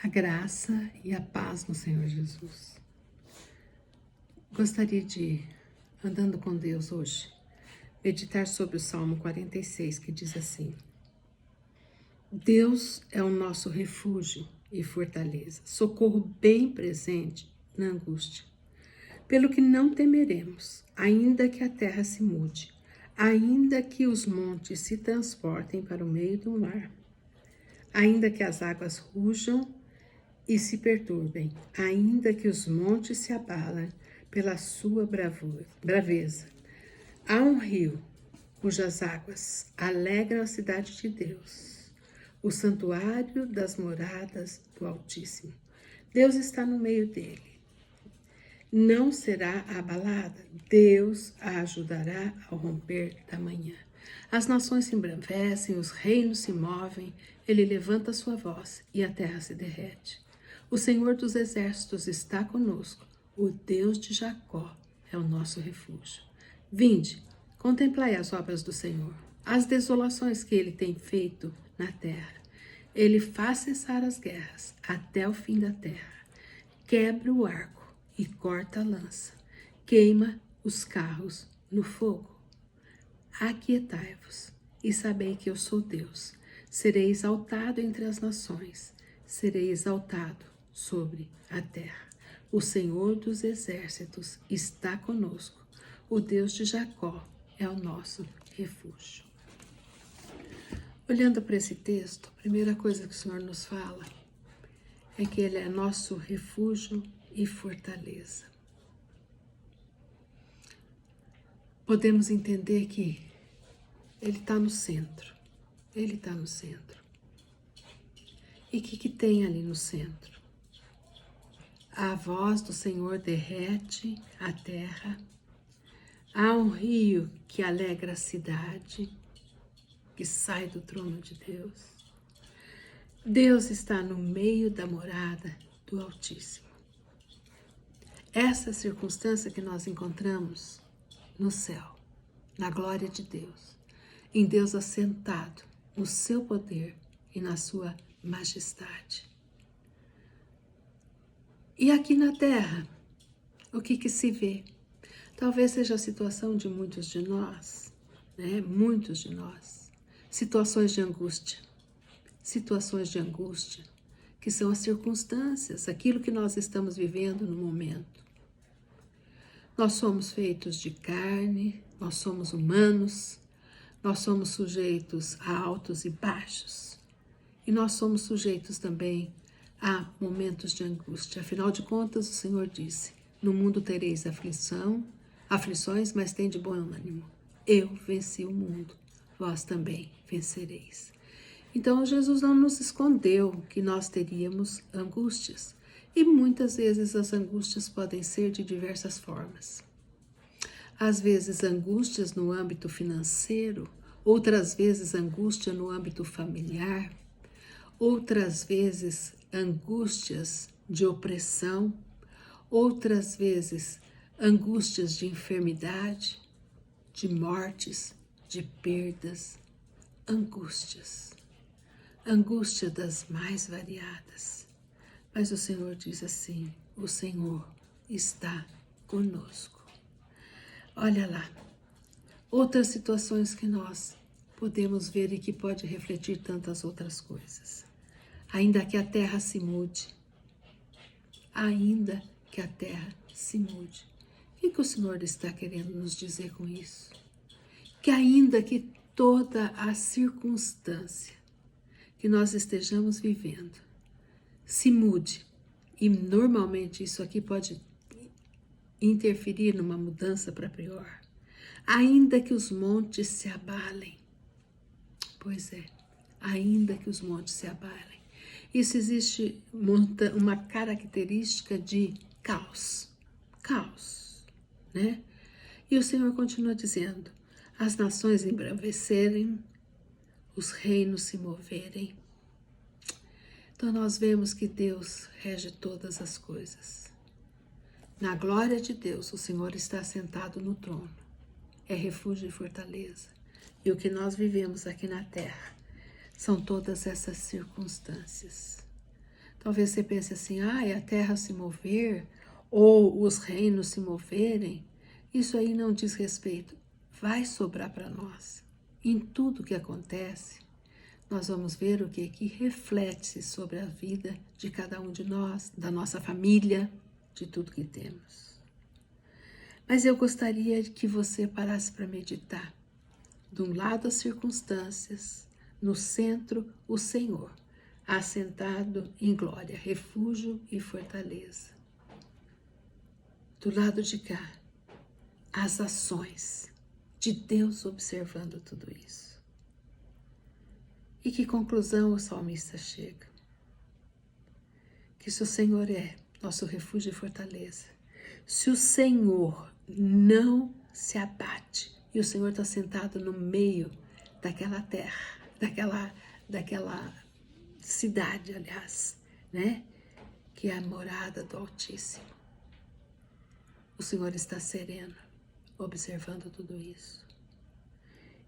A graça e a paz no Senhor Jesus. Gostaria de, andando com Deus hoje, meditar sobre o Salmo 46, que diz assim: Deus é o nosso refúgio e fortaleza, socorro bem presente na angústia. Pelo que não temeremos, ainda que a terra se mude, ainda que os montes se transportem para o meio do mar, ainda que as águas rujam e se perturbem, ainda que os montes se abalem pela sua braveza. Há um rio cujas águas alegram a cidade de Deus, o santuário das moradas do Altíssimo. Deus está no meio dele. Não será abalada, Deus a ajudará ao romper da manhã. As nações se embravecem, os reinos se movem, ele levanta sua voz e a terra se derrete. O Senhor dos exércitos está conosco, o Deus de Jacó é o nosso refúgio. Vinde, contemplai as obras do Senhor, as desolações que ele tem feito na terra. Ele faz cessar as guerras até o fim da terra. Quebra o arco e corta a lança, queima os carros no fogo. Aquietai-vos e sabei que eu sou Deus. Serei exaltado entre as nações, serei exaltado sobre a terra. O Senhor dos exércitos está conosco, o Deus de Jacó é o nosso refúgio. Olhando para esse texto, a primeira coisa que o Senhor nos fala é que Ele é nosso refúgio e fortaleza. Podemos entender que Ele está no centro. Ele está no centro. E o que tem ali no centro? A voz do Senhor derrete a terra. Há um rio que alegra a cidade, que sai do trono de Deus. Deus está no meio da morada do Altíssimo. Essa circunstância que nós encontramos no céu, na glória de Deus, em Deus assentado no seu poder e na sua majestade. E aqui na terra, o que se vê? Talvez seja a situação de muitos de nós, né? Muitos de nós. Situações de angústia, que são as circunstâncias, aquilo que nós estamos vivendo no momento. Nós somos feitos de carne, nós somos humanos, nós somos sujeitos a altos e baixos. E nós somos sujeitos também a momentos de angústia. Afinal de contas, o Senhor disse: no mundo tereis aflições, mas tende bom ânimo. Eu venci o mundo, vós também vencereis. Então, Jesus não nos escondeu que nós teríamos angústias. E muitas vezes as angústias podem ser de diversas formas. Às vezes angústias no âmbito financeiro, outras vezes angústia no âmbito familiar, outras vezes angústias de opressão, outras vezes angústias de enfermidade, de mortes, de perdas, angústia das mais variadas. Mas o Senhor diz assim: o Senhor está conosco. Olha lá, outras situações que nós podemos ver e que pode refletir tantas outras coisas. Ainda que a terra se mude, ainda que a terra se mude. O que o Senhor está querendo nos dizer com isso? Que ainda que toda a circunstância que nós estejamos vivendo se mude, e normalmente isso aqui pode interferir numa mudança para pior, ainda que os montes se abalem. Pois é, ainda que os montes se abalem. Isso existe uma característica de caos, né? E o Senhor continua dizendo: as nações embravecerem, os reinos se moverem. Então nós vemos que Deus rege todas as coisas. Na glória de Deus, o Senhor está sentado no trono. É refúgio e fortaleza. E o que nós vivemos aqui na terra são todas essas circunstâncias. Talvez você pense assim, a terra se mover, ou os reinos se moverem, isso aí não diz respeito. Vai sobrar para nós. Em tudo que acontece, nós vamos ver o que reflete sobre a vida de cada um de nós, da nossa família, de tudo que temos. Mas eu gostaria que você parasse para meditar. De um lado as circunstâncias, no centro o Senhor, assentado em glória, refúgio e fortaleza. Do lado de cá, as ações de Deus observando tudo isso. E que conclusão o salmista chega? Que se o Senhor é nosso refúgio e fortaleza, se o Senhor não se abate, e o Senhor está sentado no meio daquela terra, daquela cidade, aliás, né? Que é a morada do Altíssimo. O Senhor está sereno, observando tudo isso.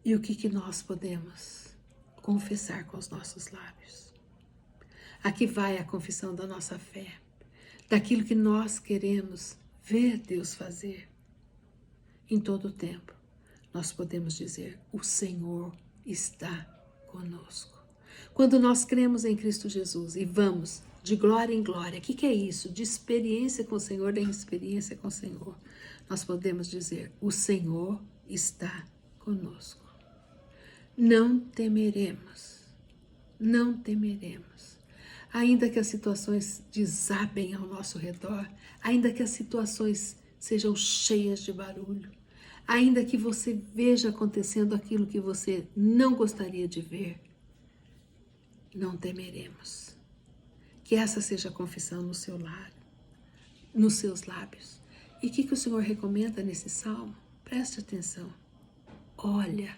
E o que nós podemos confessar com os nossos lábios? Aqui vai a confissão da nossa fé, daquilo que nós queremos ver Deus fazer. Em todo o tempo, nós podemos dizer, o Senhor está conosco. Quando nós cremos em Cristo Jesus e vamos de glória em glória, o que é isso? De experiência com o Senhor em experiência com o Senhor, nós podemos dizer, o Senhor está conosco. Não temeremos, não temeremos. Ainda que as situações desabem ao nosso redor, ainda que as situações sejam cheias de barulho, ainda que você veja acontecendo aquilo que você não gostaria de ver, não temeremos. Que essa seja a confissão no seu lar, nos seus lábios. E o que o Senhor recomenda nesse salmo? Preste atenção. Olha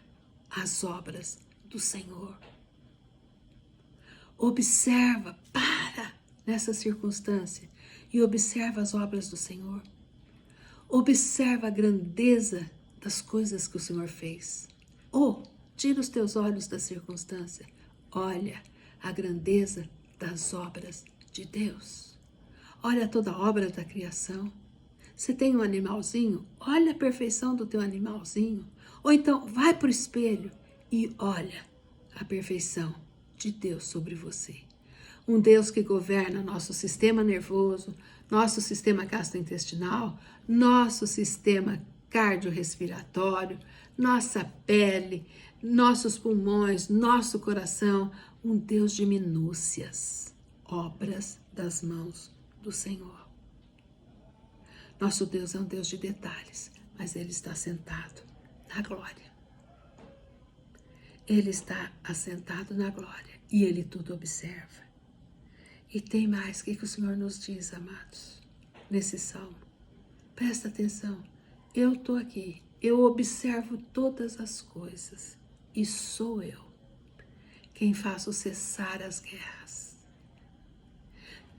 as obras do Senhor. Observa, para nessa circunstância e observa as obras do Senhor. Observa a grandeza das coisas que o Senhor fez. Tira os teus olhos da circunstância. Olha a grandeza das obras de Deus. Olha toda a obra da criação. Você tem um animalzinho? Olha a perfeição do teu animalzinho. Ou então, vai para o espelho e olha a perfeição de Deus sobre você. Um Deus que governa nosso sistema nervoso, nosso sistema gastrointestinal, nosso sistema cardiorrespiratório, nossa pele, nossos pulmões, nosso coração. Um Deus de minúcias, obras das mãos do Senhor. Nosso Deus é um Deus de detalhes, mas Ele está sentado na glória. Ele está assentado na glória e Ele tudo observa. E tem mais, o que o Senhor nos diz, amados, nesse salmo? Presta atenção, eu estou aqui, eu observo todas as coisas e sou eu quem faço cessar as guerras.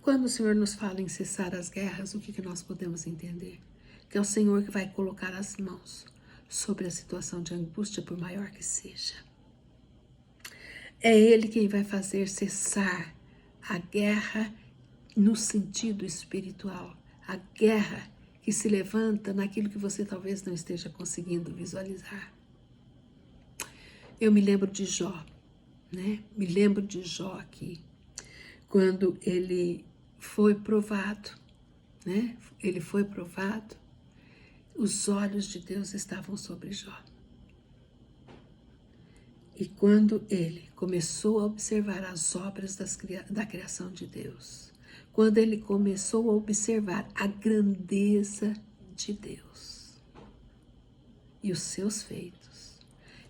Quando o Senhor nos fala em cessar as guerras, o que nós podemos entender? Que é o Senhor que vai colocar as mãos sobre a situação de angústia, por maior que seja. É Ele quem vai fazer cessar a guerra no sentido espiritual, a guerra que se levanta naquilo que você talvez não esteja conseguindo visualizar. Eu me lembro de Jó, né? Me lembro de Jó aqui, quando ele foi provado, né? Ele foi provado, os olhos de Deus estavam sobre Jó. E quando ele começou a observar as obras da criação de Deus, quando ele começou a observar a grandeza de Deus e os seus feitos,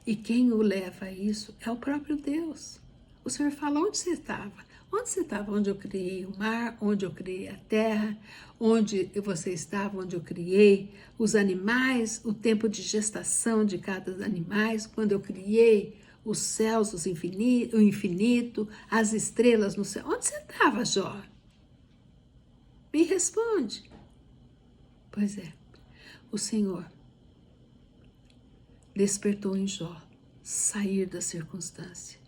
e quem o leva a isso é o próprio Deus. O Senhor fala, onde você estava? Onde você estava? Onde eu criei o mar, onde eu criei a terra, onde você estava, onde eu criei os animais, o tempo de gestação de cada animal, quando eu criei os céus, o infinito, as estrelas no céu. Onde você estava, Jó? Me responde. Pois é, o Senhor despertou em Jó sair da circunstância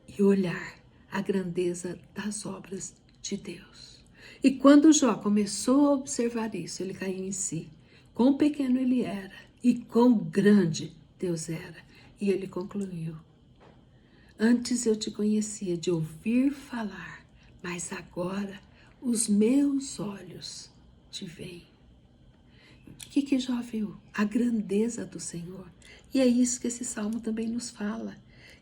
e olhar a grandeza das obras de Deus. E quando Jó começou a observar isso, ele caiu em si. Quão pequeno ele era e quão grande Deus era. E ele concluiu: antes eu te conhecia de ouvir falar, mas agora os meus olhos te veem. O que Jó viu? A grandeza do Senhor. E é isso que esse salmo também nos fala.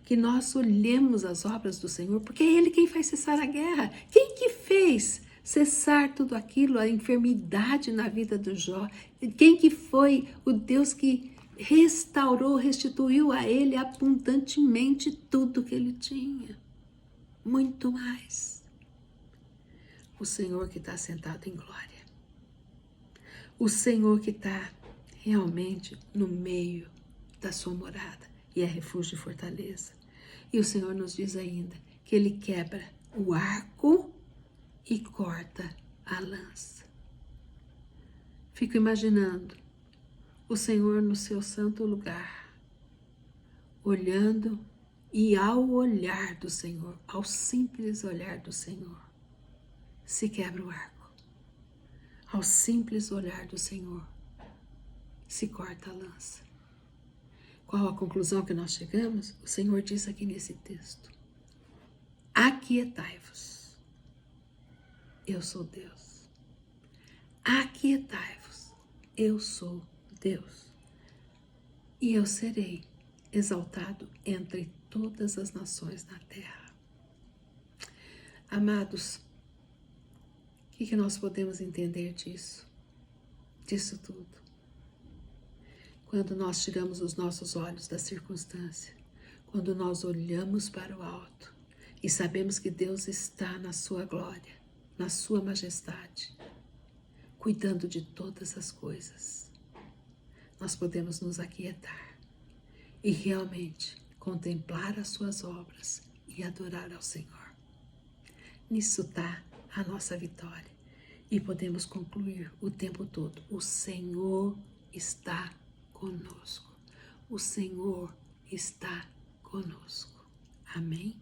Que nós olhemos as obras do Senhor, porque é Ele quem faz cessar a guerra. Quem que fez cessar tudo aquilo, a enfermidade na vida do Jó? Quem que foi o Deus que restaurou, restituiu a ele abundantemente tudo que ele tinha? Muito mais. O Senhor que está sentado em glória. O Senhor que está realmente no meio da sua morada e é refúgio e fortaleza. E o Senhor nos diz ainda que Ele quebra o arco e corta a lança. Fico imaginando o Senhor no seu santo lugar, olhando, e ao olhar do Senhor, ao simples olhar do Senhor, se quebra o arco. Ao simples olhar do Senhor, se corta a lança. Qual a conclusão que nós chegamos? O Senhor diz aqui nesse texto: aquietai-vos, eu sou Deus. Aquietai-vos, eu sou Deus. E eu serei exaltado entre todas as nações na terra. Amados, o que nós podemos entender disso tudo? Quando nós tiramos os nossos olhos da circunstância, quando nós olhamos para o alto e sabemos que Deus está na sua glória, na sua majestade, cuidando de todas as coisas, nós podemos nos aquietar e realmente contemplar as suas obras e adorar ao Senhor. Nisso está a nossa vitória. E podemos concluir o tempo todo: o Senhor está conosco. O Senhor está conosco. Amém?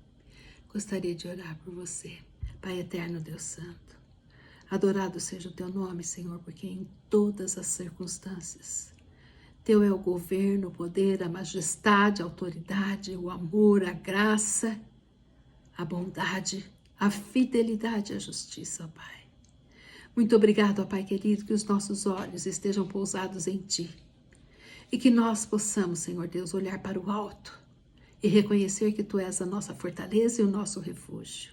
Gostaria de orar por você. Pai eterno, Deus Santo, adorado seja o teu nome, Senhor, porque em todas as circunstâncias, teu é o governo, o poder, a majestade, a autoridade, o amor, a graça, a bondade, a fidelidade e a justiça, ó Pai. Muito obrigado, ó Pai querido, que os nossos olhos estejam pousados em Ti e que nós possamos, Senhor Deus, olhar para o alto e reconhecer que Tu és a nossa fortaleza e o nosso refúgio.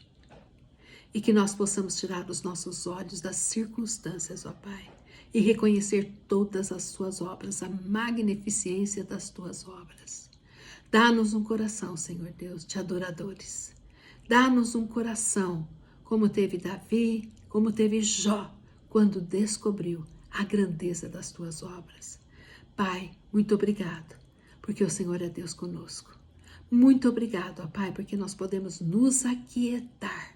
E que nós possamos tirar os nossos olhos das circunstâncias, ó Pai, e reconhecer todas as Tuas obras, a magnificência das Tuas obras. Dá-nos um coração, Senhor Deus, de adoradores. Dá-nos um coração como teve Davi, como teve Jó, quando descobriu a grandeza das Tuas obras. Pai, muito obrigado, porque o Senhor é Deus conosco. Muito obrigado, ó Pai, porque nós podemos nos aquietar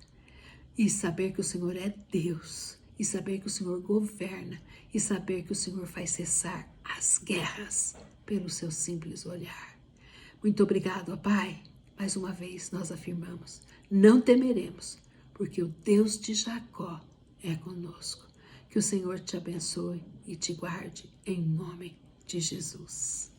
e saber que o Senhor é Deus, e saber que o Senhor governa, e saber que o Senhor faz cessar as guerras pelo seu simples olhar. Muito obrigado, ó Pai. Mais uma vez nós afirmamos: não temeremos, porque o Deus de Jacó é conosco. Que o Senhor te abençoe e te guarde em nome de Jesus.